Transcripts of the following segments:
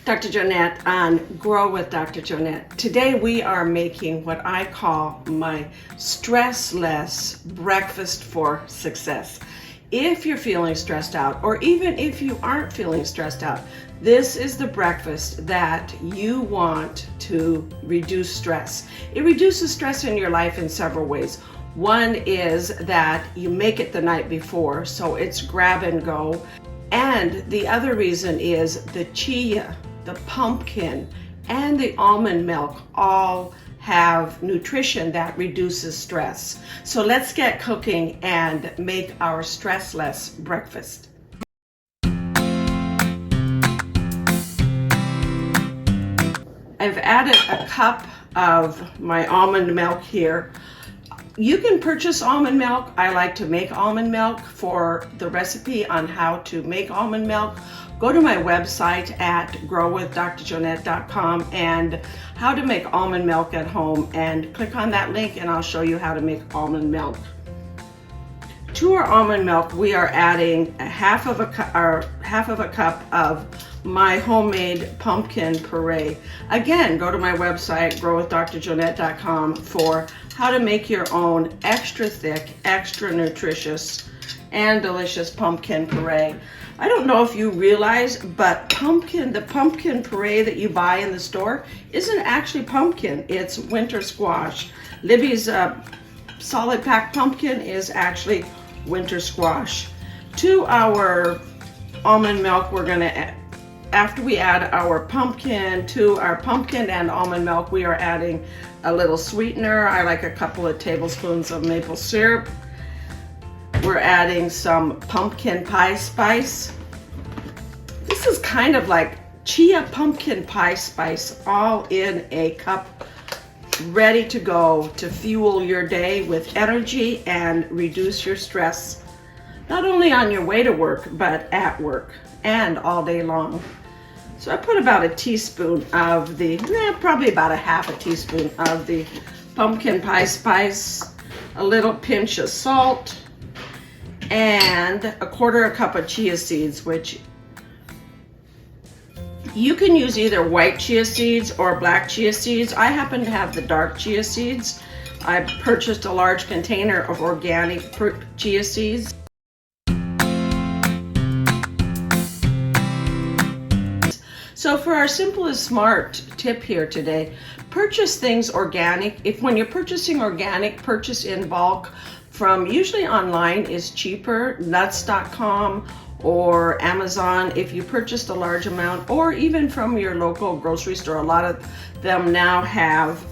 Dr. Jonette on Grow with Dr. Jonette. Today we are making what I call my stressless breakfast for success. If you're feeling stressed out, or even if you aren't feeling stressed out, this is the breakfast that you want to reduce stress. It reduces stress in your life in several ways. One is that you make it the night before, so it's grab and go. And the other reason is the chia, the pumpkin, and the almond milk all have nutrition that reduces stress. So let's get cooking and make our stressless breakfast. I've added a cup of my almond milk here. You can purchase almond milk. I like to make almond milk. For the recipe on how to make almond milk, go to my website at growwithdrjonette.com and how to make almond milk at home, and click on that link and I'll show you how to make almond milk. To our almond milk, we are adding half of a cup of my homemade pumpkin puree. Again, go to my website, growwithdrjonette.com, for how to make your own extra thick, extra nutritious, and delicious pumpkin puree. I don't know if you realize, but the pumpkin puree that you buy in the store isn't actually pumpkin, it's winter squash. Libby's solid pack pumpkin is actually winter squash. To our almond milk, we're gonna, after we add our pumpkin, to our pumpkin and almond milk, we are adding a little sweetener. I like a couple of tablespoons of maple syrup. We're adding some pumpkin pie spice. This is kind of like chia pumpkin pie spice, all in a cup, ready to go to fuel your day with energy and reduce your stress, not only on your way to work, but at work and all day long. So I put about a teaspoon of the, probably about a half a teaspoon of the pumpkin pie spice, a little pinch of salt, and a quarter cup of chia seeds, which you can use either white chia seeds or black chia seeds. I happen to have the dark chia seeds. I purchased a large container of organic chia seeds. So for our simple is smart tip here today, purchase things organic. When you're purchasing organic, purchase in bulk. From usually online is cheaper, nuts.com or Amazon if you purchased a large amount, or even from your local grocery store. A lot of them now have,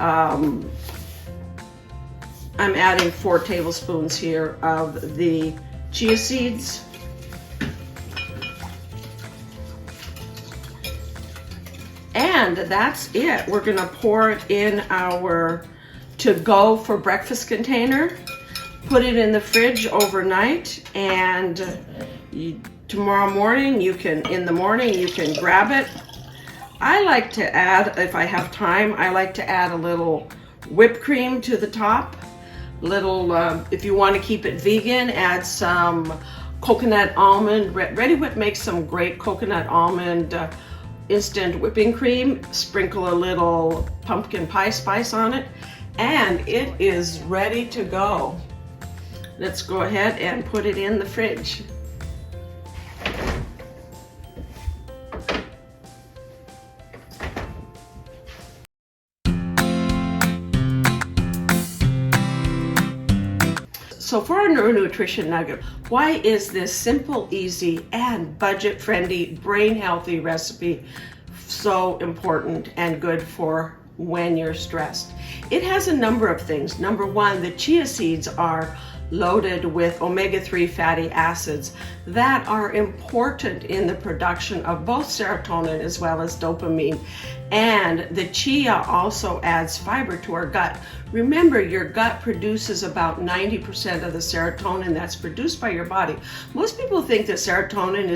I'm adding 4 tablespoons here of the chia seeds. And that's it. We're gonna pour it in our to-go for breakfast container, put it in the fridge overnight, and tomorrow morning in the morning you can grab it. I like to add, if I have time, I like to add a little whipped cream to the top. If you want to keep it vegan, add some coconut almond. Ready Whip makes some great coconut almond instant whipping cream. Sprinkle a little pumpkin pie spice on it, and it is ready to go. Let's go ahead and put it in the fridge. So for our neuronutrition nugget, why is this simple, easy, and budget-friendly, brain-healthy recipe so important and good for when you're stressed? It has a number of things. Number one, the chia seeds are loaded with omega-3 fatty acids that are important in the production of both serotonin as well as dopamine. And the chia also adds fiber to our gut. Remember, your gut produces about 90% of the serotonin that's produced by your body. Most people think that serotonin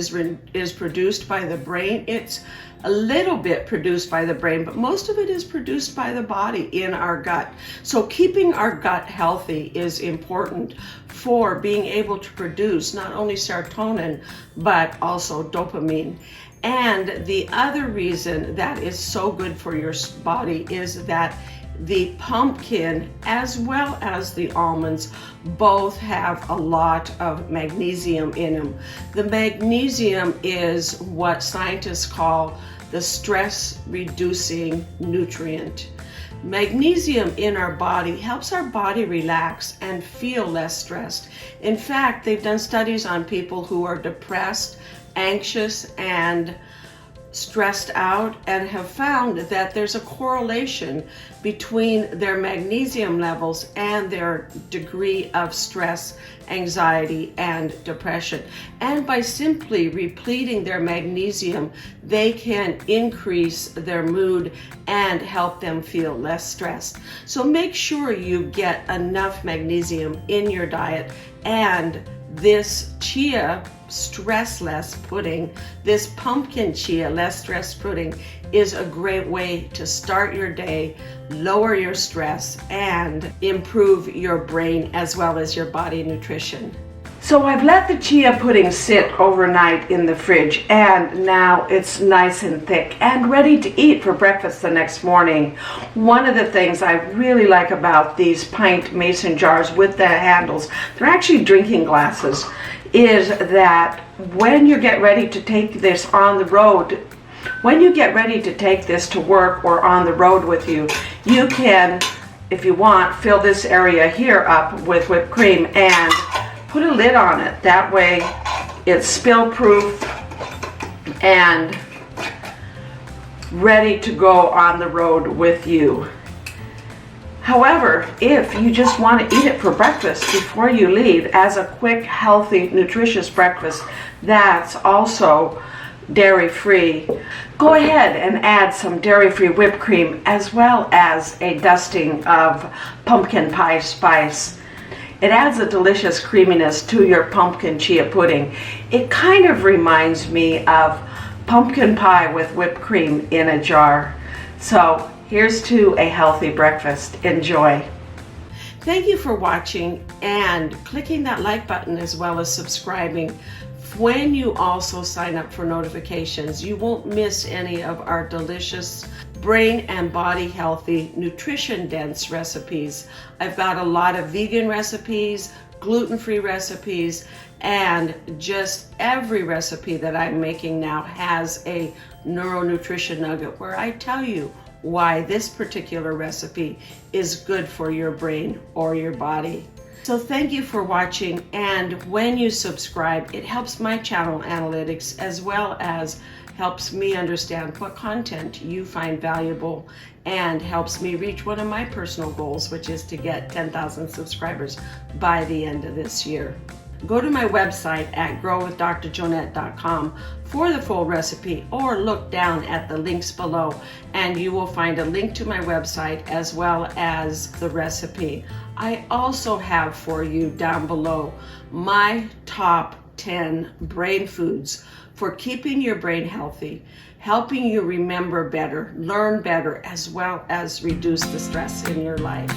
is produced by the brain. It's a little bit produced by the brain, but most of it is produced by the body in our gut. So keeping our gut healthy is important for being able to produce not only serotonin, but also dopamine. And the other reason that is so good for your body is that the pumpkin as well as the almonds both have a lot of magnesium in them. The magnesium is what scientists call the stress reducing nutrient. Magnesium in our body helps our body relax and feel less stressed. In fact, they've done studies on people who are depressed, anxious, and stressed out, and have found that there's a correlation between their magnesium levels and their degree of stress, anxiety, and depression. And by simply repleting their magnesium, they can increase their mood and help them feel less stressed. So make sure you get enough magnesium in your diet, and this chia stress less pudding, this pumpkin chia less stress pudding, is a great way to start your day, lower your stress, and improve your brain as well as your body nutrition. So I've let the chia pudding sit overnight in the fridge, and now it's nice and thick and ready to eat for breakfast the next morning. One of the things I really like about these pint mason jars with the handles, they're actually drinking glasses, is that when you get ready to take this on the road, when you get ready to take this to work or on the road with you, you can, if you want, fill this area here up with whipped cream and put a lid on it. That way it's spill proof and ready to go on the road with you. However, if you just want to eat it for breakfast before you leave as a quick, healthy, nutritious breakfast that's also dairy-free, go ahead and add some dairy-free whipped cream as well as a dusting of pumpkin pie spice. It adds a delicious creaminess to your pumpkin chia pudding. It kind of reminds me of pumpkin pie with whipped cream in a jar. So here's to a healthy breakfast. Enjoy. Thank you for watching and clicking that like button as well as subscribing. When you also sign up for notifications, you won't miss any of our delicious brain and body healthy, nutrition dense recipes. I've got a lot of vegan recipes, gluten-free recipes, and just every recipe that I'm making now has a neuronutrition nugget where I tell you why this particular recipe is good for your brain or your body. So thank you for watching, and when you subscribe, it helps my channel analytics as well as helps me understand what content you find valuable and helps me reach one of my personal goals, which is to get 10,000 subscribers by the end of this year. Go to my website at growwithdrjonette.com for the full recipe, or look down at the links below and you will find a link to my website as well as the recipe. I also have for you down below my top 10 brain foods for keeping your brain healthy, helping you remember better, learn better, as well as reduce the stress in your life.